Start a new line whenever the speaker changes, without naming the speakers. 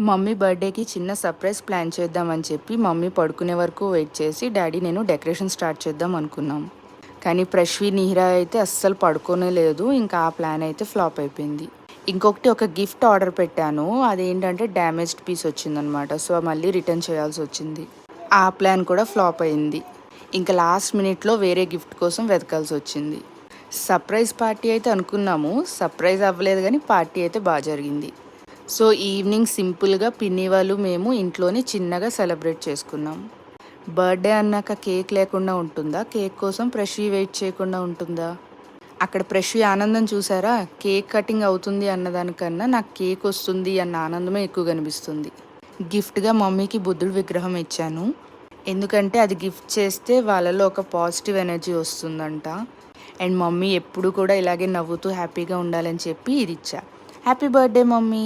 Mummy బర్త్డేకి చిన్న surprise plan చేద్దామని చెప్పి మమ్మీ పడుకునే వరకు వెయిట్ చేసి డాడీ నేను డెకరేషన్ స్టార్ట్ చేద్దాం అనుకున్నాం. కానీ ప్రశ్వి నీహరా అయితే అస్సలు పడుకోనే లేదు. ఇంకా ఆ ప్లాన్ అయితే ఫ్లాప్ అయిపోయింది. ఇంకొకటి ఒక గిఫ్ట్ ఆర్డర్ పెట్టాను. అదేంటంటే డ్యామేజ్డ్ పీస్ వచ్చిందనమాట. సో మళ్ళీ రిటర్న్ చేయాల్సి వచ్చింది. ఆ ప్లాన్ కూడా ఫ్లాప్ అయింది. ఇంకా లాస్ట్ మినిట్లో వేరే గిఫ్ట్ కోసం వెతకాల్సి వచ్చింది. సర్ప్రైజ్ పార్టీ అయితే అనుకున్నాము, సర్ప్రైజ్ అవ్వలేదు కానీ పార్టీ అయితే బాగా జరిగింది. సో ఈవినింగ్ సింపుల్గా పిన్ని వాళ్ళు మేము ఇంట్లోనే చిన్నగా సెలబ్రేట్ చేసుకున్నాం. బర్త్డే అన్నాక కేక్ లేకుండా ఉంటుందా? కేక్ కోసం ప్రశ్వి వెయిట్ చేయకుండా ఉంటుందా? అక్కడ ప్రశ్వి ఆనందం చూసారా? కేక్ కటింగ్ అవుతుంది అన్నదానికన్నా నాకు కేక్ వస్తుంది అన్న ఆనందమే ఎక్కువ కనిపిస్తుంది. గిఫ్ట్గా మమ్మీకి బుద్ధుడు విగ్రహం ఇచ్చాను. ఎందుకంటే అది గిఫ్ట్ చేస్తే వాళ్ళలో ఒక పాజిటివ్ ఎనర్జీ వస్తుందంట. అండ్ మమ్మీ ఎప్పుడు కూడా ఇలాగే నవ్వుతూ హ్యాపీగా ఉండాలని చెప్పి ఇది ఇచ్చా. Happy birthday mummy.